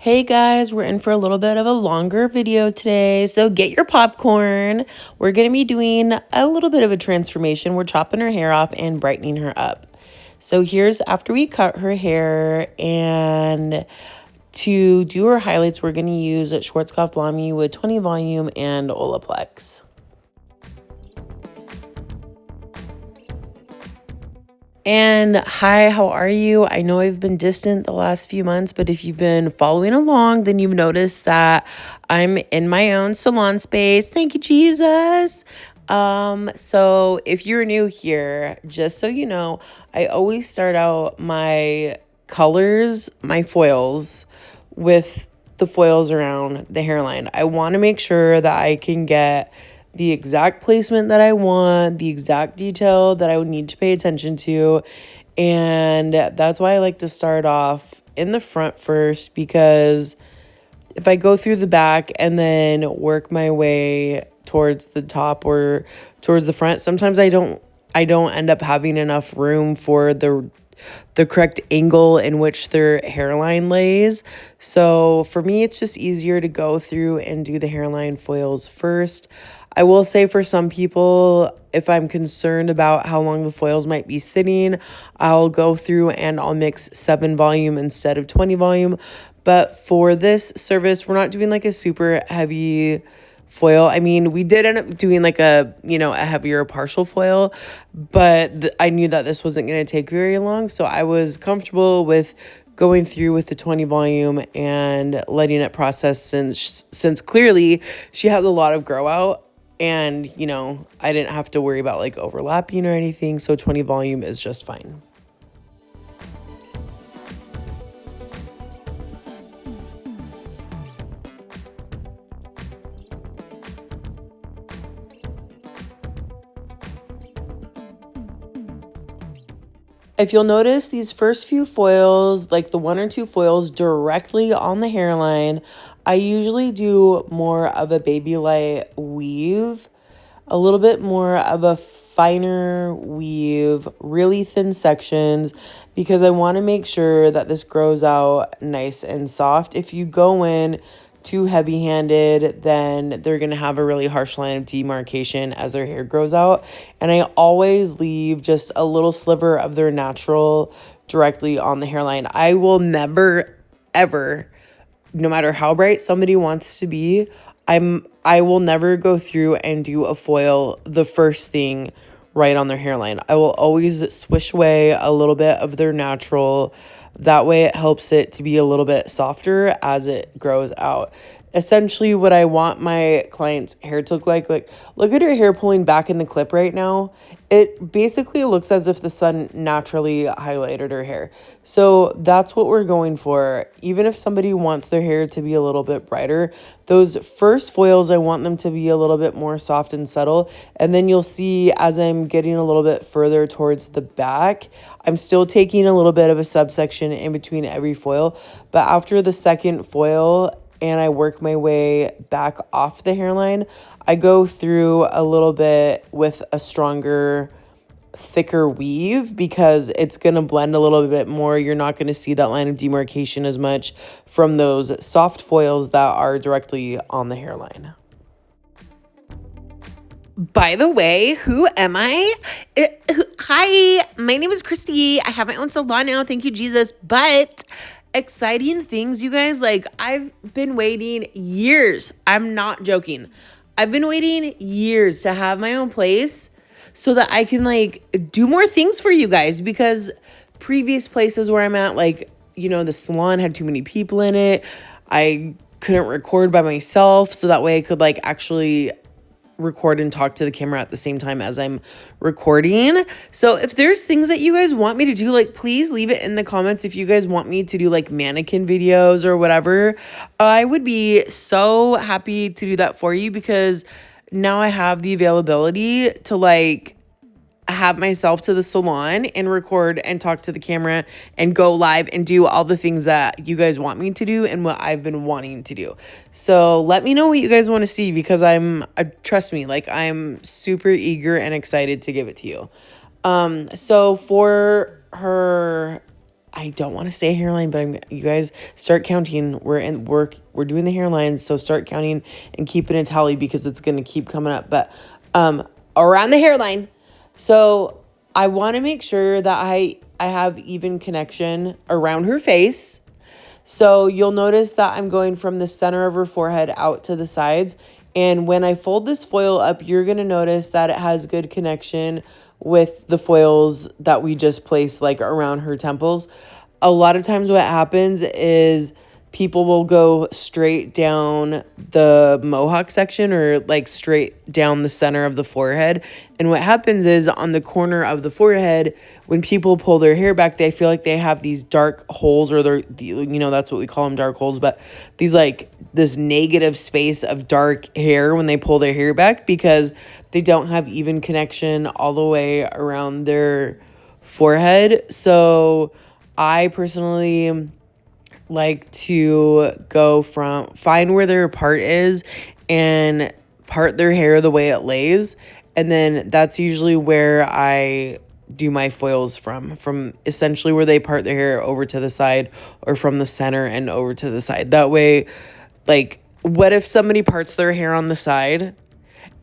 Hey guys, we're in for a little bit of a longer video today, so get your popcorn. We're going to be doing a little bit of a transformation. We're chopping her hair off and brightening her up. So here's after we cut her hair, and to do her highlights, we're going to use Schwarzkopf Blondie with 20 volume and Olaplex. And hi, how are you? I know I've been distant the last few months, but if you've been following along, then you've noticed that I'm in my own salon space. Thank you, Jesus. So if you're new here, just so you know, I always start out my colors, my foils, with the foils around the hairline. I want to make sure that I can get the exact placement that I want, the exact detail that I would need to pay attention to. And that's why I like to start off in the front first, because if I go through the back and then work my way towards the top or towards the front, sometimes I don't end up having enough room for the correct angle in which their hairline lays. So for me, it's just easier to go through and do the hairline foils first. I will say for some people, if I'm concerned about how long the foils might be sitting, I'll go through and I'll mix 7 volume instead of 20 volume. But for this service, we're not doing like a super heavy foil. I mean, we did end up doing like a heavier partial foil, but I knew that this wasn't going to take very long. So I was comfortable with going through with the 20 volume and letting it process since clearly she has a lot of grow out. And, I didn't have to worry about like overlapping or anything. So 20 volume is just fine. If you'll notice, these first few foils, like the 1 or 2 foils directly on the hairline, I usually do more of a baby light weave, a little bit more of a finer weave, really thin sections, because I want to make sure that this grows out nice and soft. If you go in too heavy-handed, then they're going to have a really harsh line of demarcation as their hair grows out. And I always leave just a little sliver of their natural directly on the hairline. I will never, ever, no matter how bright somebody wants to be, I will never go through and do a foil the first thing right on their hairline. I will always swish away a little bit of their natural. That way it helps it to be a little bit softer as it grows out. Essentially what I want my client's hair to look like look at her hair pulling back in the clip right now. It basically looks as if the sun naturally highlighted her hair. So that's what we're going for. Even if somebody wants their hair to be a little bit brighter, those first foils, I want them to be a little bit more soft and subtle. And then you'll see as I'm getting a little bit further towards the back, I'm still taking a little bit of a subsection in between every foil. But after the second foil, and I work my way back off the hairline, I go through a little bit with a stronger, thicker weave because it's going to blend a little bit more. You're not going to see that line of demarcation as much from those soft foils that are directly on the hairline. By the way, who am I? Hi, my name is Christy. I have my own salon now. Thank you, Jesus. But exciting things, you guys. Like, I've been waiting years. I'm not joking. I've been waiting years to have my own place so that I can do more things for you guys, because previous places where I'm at, the salon had too many people in it. I couldn't record by myself, so that way I could actually record and talk to the camera at the same time as I'm recording. So if there's things that you guys want me to do, please leave it in the comments. If you guys want me to do mannequin videos or whatever, I would be so happy to do that for you, because now I have the availability to have myself to the salon and record and talk to the camera and go live and do all the things that you guys want me to do and what I've been wanting to do. So let me know what you guys want to see, because trust me, I'm super eager and excited to give it to you. So for her I don't want to say hairline, but you guys start counting. We're doing the hairlines, so start counting and keeping a tally because it's going to keep coming up. But around the hairline. So I want to make sure that I have even connection around her face. So you'll notice that I'm going from the center of her forehead out to the sides. And when I fold this foil up, you're going to notice that it has good connection with the foils that we just placed like around her temples. A lot of times what happens is people will go straight down the mohawk section or like straight down the center of the forehead. And what happens is on the corner of the forehead, when people pull their hair back, they feel like they have these dark holes, or that's what we call them, dark holes, but these like this negative space of dark hair when they pull their hair back because they don't have even connection all the way around their forehead. So I personally like to find where their part is and part their hair the way it lays. And then that's usually where I do my foils from essentially where they part their hair over to the side or from the center and over to the side. That way, like, what if somebody parts their hair on the side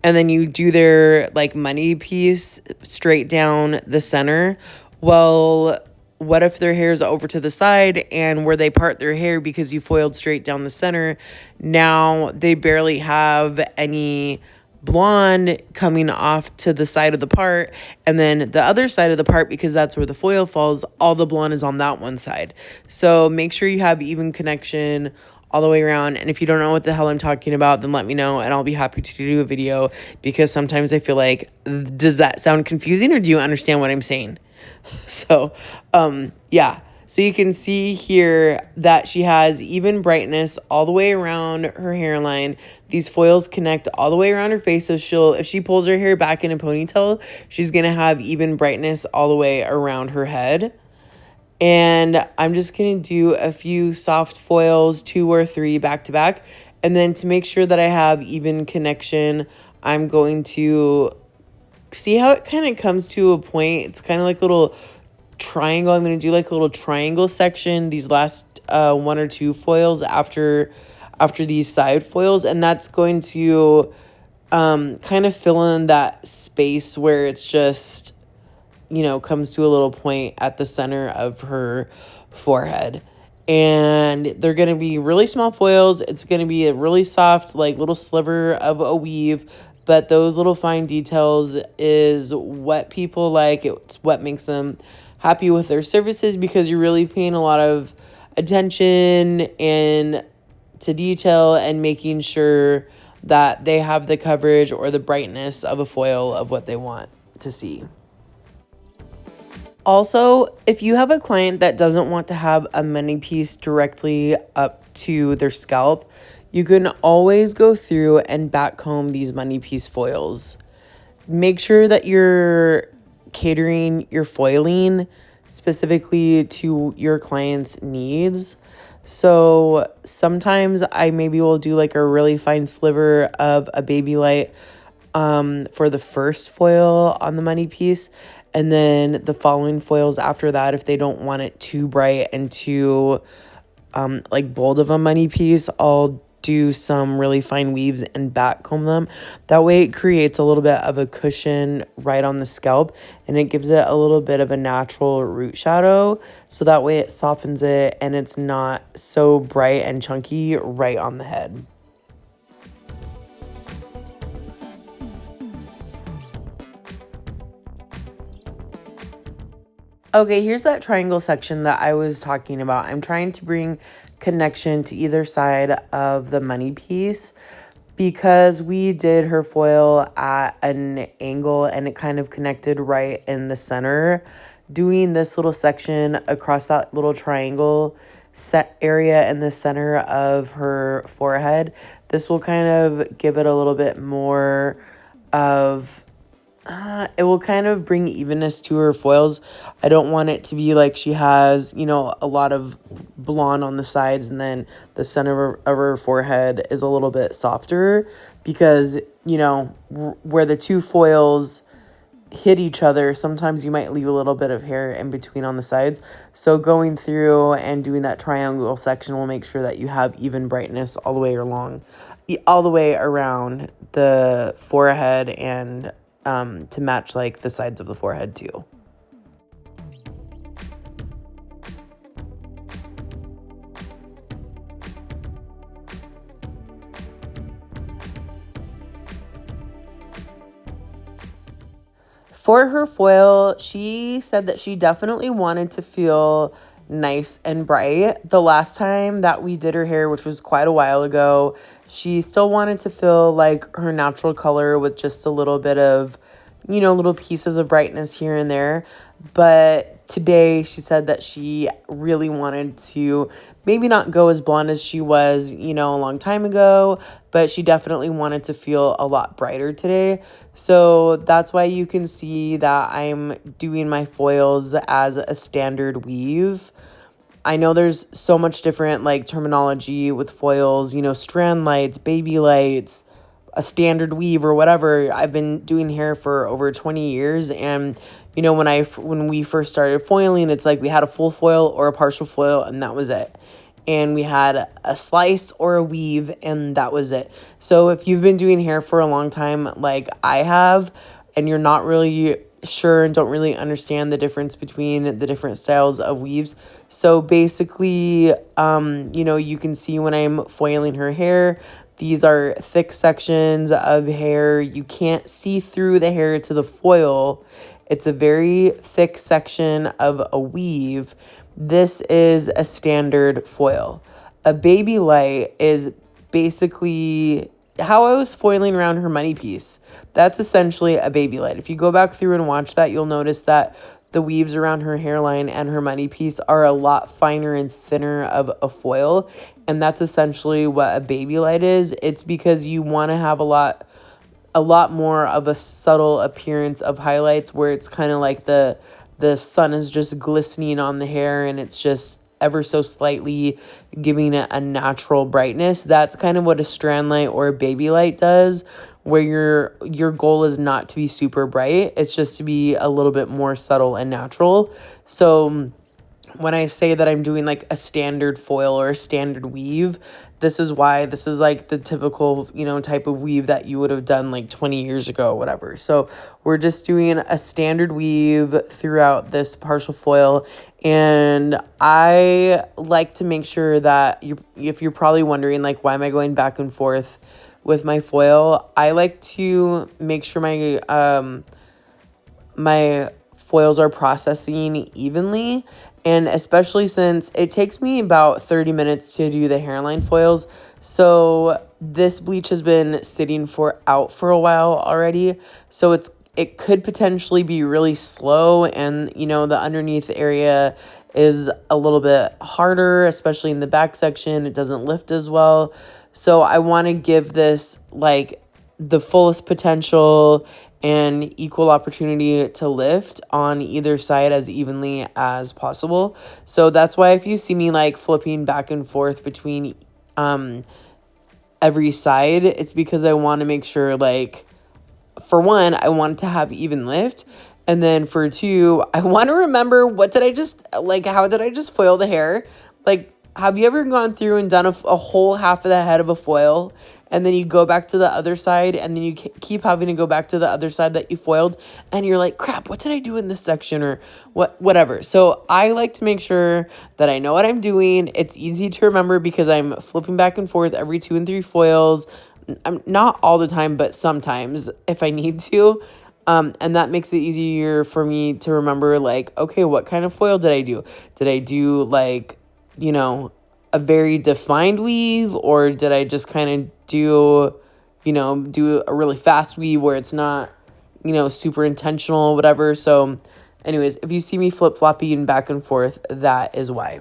and then you do their like money piece straight down the center? Well, what if their hair is over to the side and where they part their hair because you foiled straight down the center, now they barely have any blonde coming off to the side of the part, and then the other side of the part, because that's where the foil falls, all the blonde is on that one side. So make sure you have even connection all the way around. And if you don't know what the hell I'm talking about, then let me know and I'll be happy to do a video, because sometimes I feel like, does that sound confusing or do you understand what I'm saying? So, yeah. So you can see here that she has even brightness all the way around her hairline. These foils connect all the way around her face. So if she pulls her hair back in a ponytail, she's going to have even brightness all the way around her head. And I'm just going to do a few soft foils, 2 or 3 back to back. And then to make sure that I have even connection, I'm going to see how it kind of comes to a point. It's kind of like a little triangle. I'm going to do like a little triangle section these last 1 or 2 foils after these side foils, and that's going to kind of fill in that space where it's just, comes to a little point at the center of her forehead. And they're going to be really small foils. It's going to be a really soft, like little sliver of a weave, but those little fine details is what people like. It's what makes them happy with their services, because you're really paying a lot of attention and to detail and making sure that they have the coverage or the brightness of a foil of what they want to see. Also, if you have a client that doesn't want to have a money piece directly up to their scalp, you can always go through and back comb these money piece foils. Make sure that you're catering your foiling specifically to your client's needs. So sometimes I maybe will do like a really fine sliver of a baby light for the first foil on the money piece, and then the following foils after that, if they don't want it too bright and too like bold of a money piece, I'll do some really fine weaves and back comb them. That way it creates a little bit of a cushion right on the scalp, and it gives it a little bit of a natural root shadow, so that way it softens it and it's not so bright and chunky right on the head. Okay, here's that triangle section that I was talking about. I'm trying to bring connection to either side of the money piece because we did her foil at an angle and it kind of connected right in the center. Doing this little section across that little triangle set area in the center of her forehead, this will kind of give it a little bit more of it will kind of bring evenness to her foils. I don't want it to be like she has, a lot of blonde on the sides and then the center of her forehead is a little bit softer, because, where the 2 foils hit each other, sometimes you might leave a little bit of hair in between on the sides. So going through and doing that triangle section will make sure that you have even brightness all the way along, all the way around the forehead, and to match like the sides of the forehead too. For her foil, she said that she definitely wanted to feel nice and bright. The last time that we did her hair, which was quite a while ago, she still wanted to feel like her natural color with just a little bit of, little pieces of brightness here and there. But today she said that she really wanted to maybe not go as blonde as she was, a long time ago, but she definitely wanted to feel a lot brighter today. So that's why you can see that I'm doing my foils as a standard weave. I know there's so much different like terminology with foils, strand lights, baby lights, a standard weave or whatever. I've been doing hair for over 20 years, and when we first started foiling, it's like we had a full foil or a partial foil, and that was it. And we had a slice or a weave, and that was it. So if you've been doing hair for a long time like I have, and you're not really sure and don't really understand the difference between the different styles of weaves, so basically you can see when I'm foiling her hair, these are thick sections of hair. You can't see through the hair to the foil. It's a very thick section of a weave. This is a standard foil. A baby light is basically how I was foiling around her money piece. That's essentially a baby light. If you go back through and watch that, you'll notice that the weaves around her hairline and her money piece are a lot finer and thinner of a foil. And that's essentially what a baby light is. It's because you want to have a lot more of a subtle appearance of highlights, where it's kind of like the sun is just glistening on the hair and it's just ever so slightly giving it a natural brightness. That's kind of what a strand light or a baby light does, where your goal is not to be super bright. It's just to be a little bit more subtle and natural. So when I say that I'm doing like a standard foil or a standard weave, this is why. This is like the typical, type of weave that you would have done like 20 years ago, whatever. So we're just doing a standard weave throughout this partial foil. And I like to make sure that if you're probably wondering, like, why am I going back and forth with my foil? I like to make sure my foils are processing evenly, and especially since it takes me about 30 minutes to do the hairline foils. So this bleach has been sitting out for a while already. So it could potentially be really slow, and the underneath area is a little bit harder, especially in the back section. It doesn't lift as well. So I want to give this like the fullest potential and equal opportunity to lift on either side as evenly as possible. So that's why if you see me like flipping back and forth between every side, it's because I want to make sure, like, for one, I want to have even lift. And then for two, I want to remember how did I just foil the hair? Like, have you ever gone through and done a whole half of the head of a foil, and then you go back to the other side, and then you keep having to go back to the other side that you foiled, and you're like, crap, what did I do in this section, or whatever. So I like to make sure that I know what I'm doing. It's easy to remember because I'm flipping back and forth every 2 and 3 foils. I'm not all the time, but sometimes if I need to. And that makes it easier for me to remember, like, okay, what kind of foil did I do? Did I do like, a very defined weave, or did I just kind of do a really fast weave where it's not, super intentional, whatever. So anyways, if you see me flip-flopping back and forth, that is why.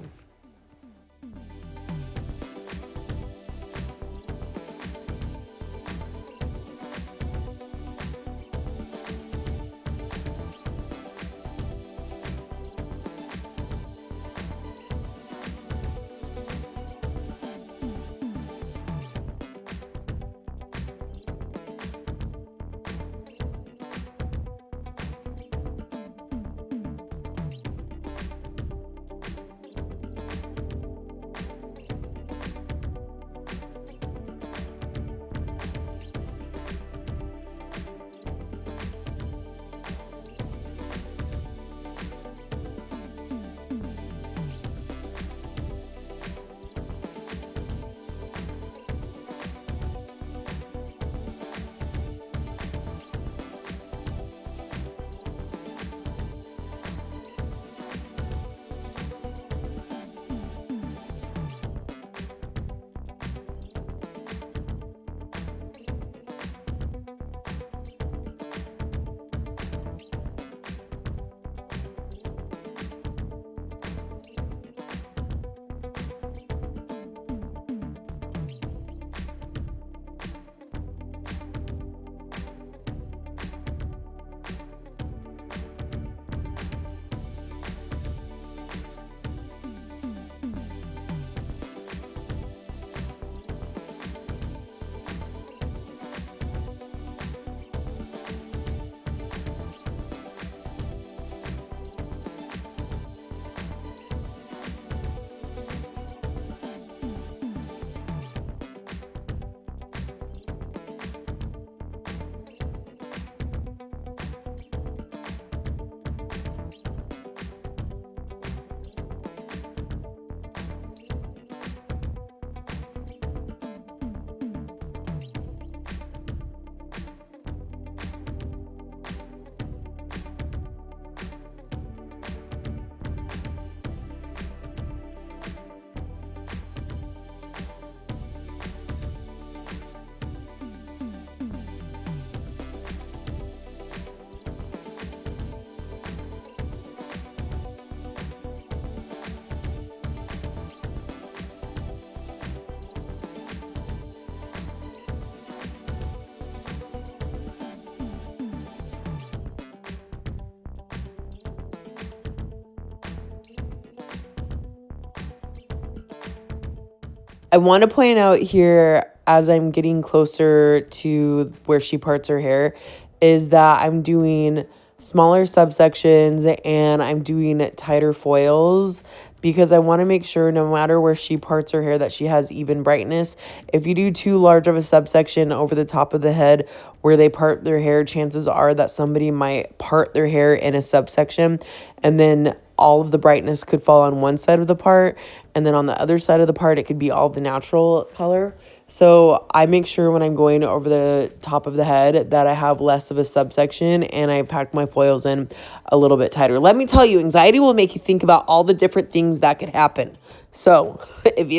I want to point out here as I'm getting closer to where she parts her hair is that I'm doing smaller subsections and I'm doing tighter foils because I want to make sure no matter where she parts her hair that she has even brightness. If you do too large of a subsection over the top of the head where they part their hair, chances are that somebody might part their hair in a subsection and then all of the brightness could fall on one side of the part, and then on the other side of the part it could be all the natural color. So I make sure when I'm going over the top of the head that I have less of a subsection and I pack my foils in a little bit tighter. Let me tell you, anxiety will make you think about all the different things that could happen. So if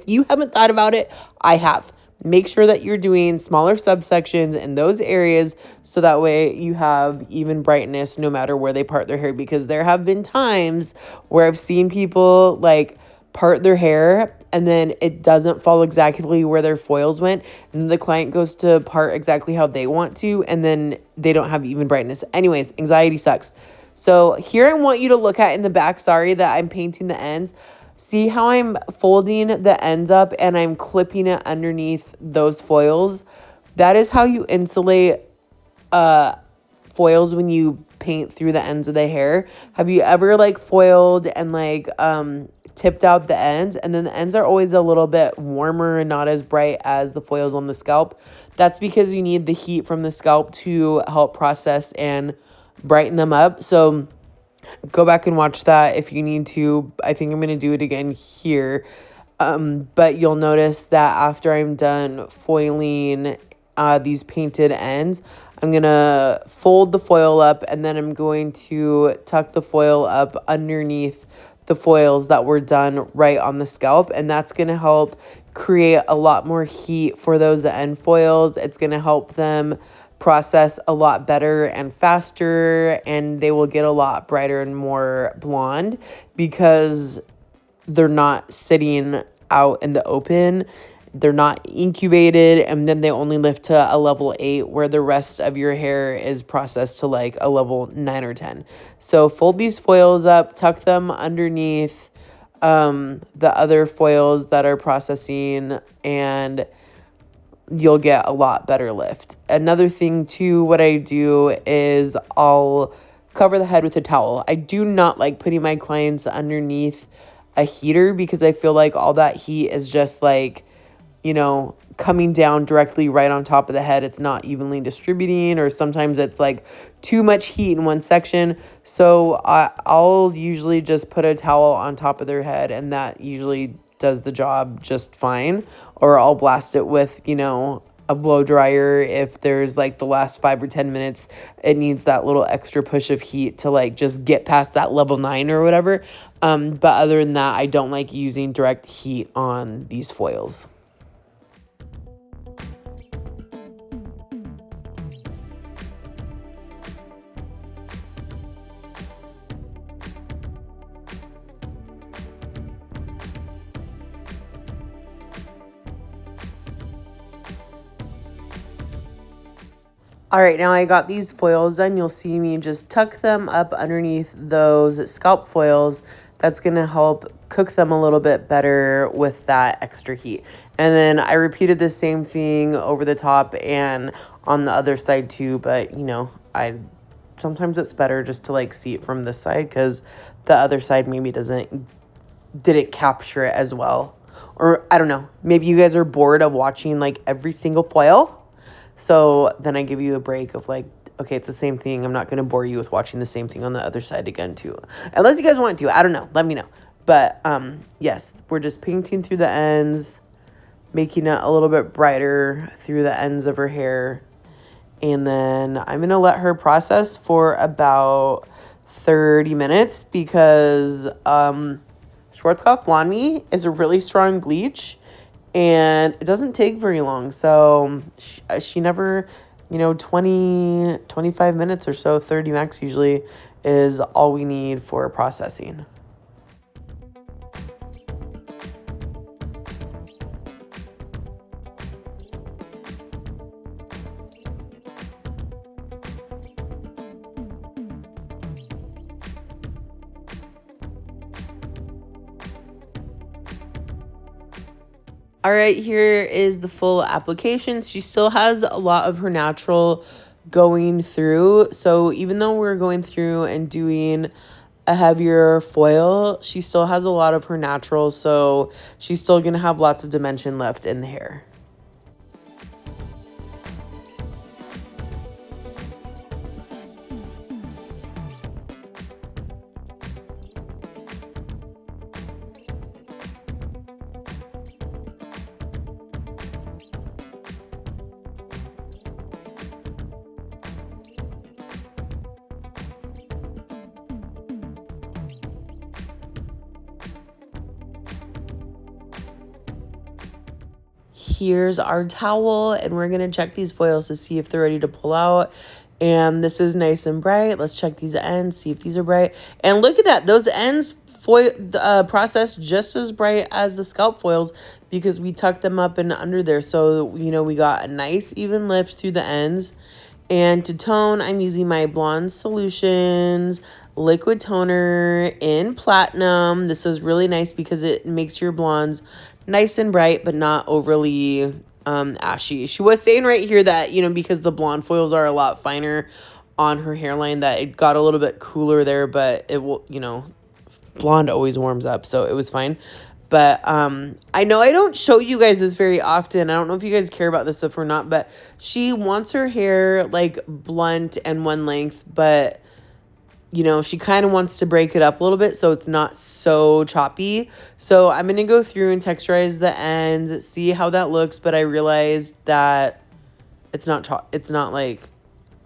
you haven't thought about it, I have. Make sure that you're doing smaller subsections in those areas so that way you have even brightness no matter where they part their hair, because there have been times where I've seen people like part their hair and then it doesn't fall exactly where their foils went, and the client goes to part exactly how they want to and then they don't have even brightness. Anyways, anxiety sucks. So here I want you to look at in the back, sorry that I'm painting the ends. See how I'm folding the ends up and I'm clipping it underneath those foils? That is how you insulate foils when you paint through the ends of the hair. Have you ever like foiled and like tipped out the ends, and then the ends are always a little bit warmer and not as bright as the foils on the scalp? That's because you need the heat from the scalp to help process and brighten them up. So go back and watch that if you need to. I think I'm going to do it again here. But you'll notice that after I'm done foiling these painted ends, I'm going to fold the foil up and then I'm going to tuck the foil up underneath the foils that were done right on the scalp. And that's going to help create a lot more heat for those end foils. It's going to help them process a lot better and faster, and they will get a lot brighter and more blonde because they're not sitting out in the open. They're not incubated, and then they only lift to a level 8 where the rest of your hair is processed to like a level 9 or 10. So fold these foils up, tuck them underneath the other foils that are processing, and you'll get a lot better lift. Another thing too, what I do is I'll cover the head with a towel. I do not like putting my clients underneath a heater because I feel like all that heat is just like, you know, coming down directly right on top of the head. It's not evenly distributing, or sometimes it's like too much heat in one section. So I'll usually just put a towel on top of their head, and that usually does the job just fine. Or I'll blast it with, you know, a blow dryer if there's like the last 5 or 10 minutes it needs that little extra push of heat to like just get past that level 9 or whatever. But other than that, I don't like using direct heat on these foils. All right, now I got these foils done. You'll see me just tuck them up underneath those scalp foils. That's going to help cook them a little bit better with that extra heat. And then I repeated the same thing over the top and on the other side too. But, you know, sometimes it's better just to like see it from this side because the other side maybe didn't capture it as well. Or I don't know, maybe you guys are bored of watching like every single foil. So then I give you a break of like, okay, it's the same thing. I'm not going to bore you with watching the same thing on the other side again too. Unless you guys want to. I don't know. Let me know. But yes, we're just painting through the ends, making it a little bit brighter through the ends of her hair. And then I'm going to let her process for about 30 minutes because Schwarzkopf Blonde Me is a really strong bleach. And it doesn't take very long. So she never, 20, 25 minutes or so, 30 max usually is all we need for processing. All right, here is the full application. She still has a lot of her natural going through. So even though we're going through and doing a heavier foil, she still has a lot of her natural. So she's still going to have lots of dimension left in the hair. Here's our towel, and we're going to check these foils to see if they're ready to pull out. And this is nice and bright. Let's check these ends, see if these are bright. And look at that. Those ends foil processed just as bright as the scalp foils because we tucked them up and under there. So, you know, we got a nice even lift through the ends. And to tone, I'm using my Blonde Solutions liquid toner in platinum. This is really nice because it makes your blondes nice and bright, but not overly ashy. She was saying right here that, you know, because the blonde foils are a lot finer on her hairline, that it got a little bit cooler there, but it will, you know, blonde always warms up, so it was fine. But I know I don't show you guys this very often. I don't know if you guys care about this stuff or not, but she wants her hair like blunt and one length, but you know, she kind of wants to break it up a little bit so it's not so choppy. So I'm going to go through and texturize the ends, see how that looks, but I realized that it's not like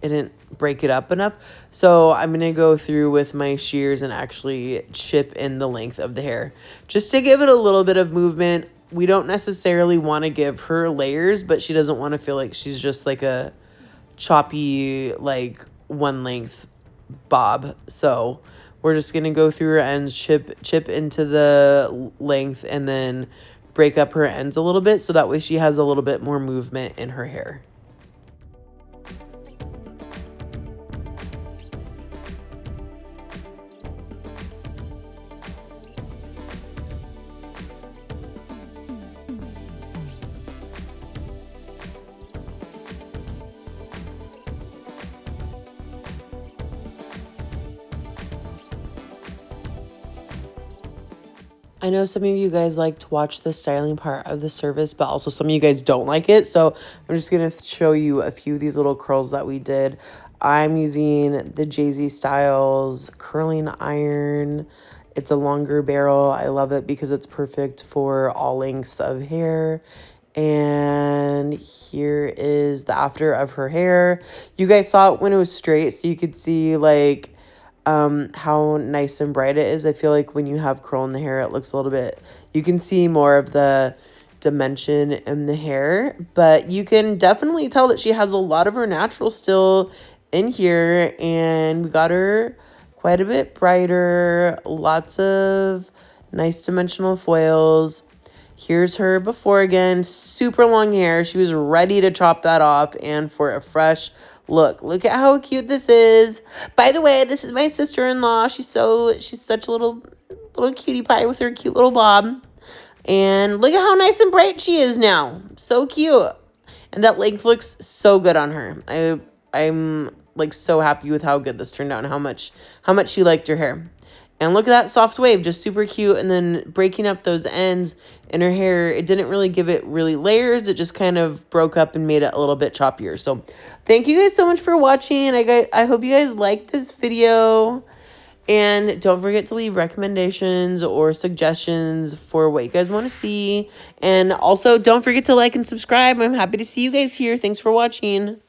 it didn't break it up enough. So I'm going to go through with my shears and actually chip in the length of the hair just to give it a little bit of movement. We don't necessarily want to give her layers, but she doesn't want to feel like she's just like a choppy, like one length bob. So we're just going to go through her ends, chip into the length, and then break up her ends a little bit so that way she has a little bit more movement in her hair. I know some of you guys like to watch the styling part of the service, but also some of you guys don't like it. So I'm just going to show you a few of these little curls that we did. I'm using the Jay-Z Styles curling iron. It's a longer barrel. I love it because it's perfect for all lengths of hair. And here is the after of her hair. You guys saw it when it was straight, so you could see like how nice and bright it is. I feel like when you have curl in the hair, it looks a little bit, you can see more of the dimension in the hair, but you can definitely tell that she has a lot of her natural still in here, and we got her quite a bit brighter, lots of nice dimensional foils. Here's her before again, super long hair. She was ready to chop that off and for a fresh look. Look at how cute this is. By the way, this is my sister-in-law. She's such a little cutie pie with her cute little bob. And look at how nice and bright she is now. So cute. And that length looks so good on her. I'm like so happy with how good this turned out and how much she liked her hair. And look at that soft wave, just super cute. And then breaking up those ends in her hair, it didn't really give it really layers. It just kind of broke up and made it a little bit choppier. So thank you guys so much for watching. I hope you guys liked this video. And don't forget to leave recommendations or suggestions for what you guys want to see. And also don't forget to like and subscribe. I'm happy to see you guys here. Thanks for watching.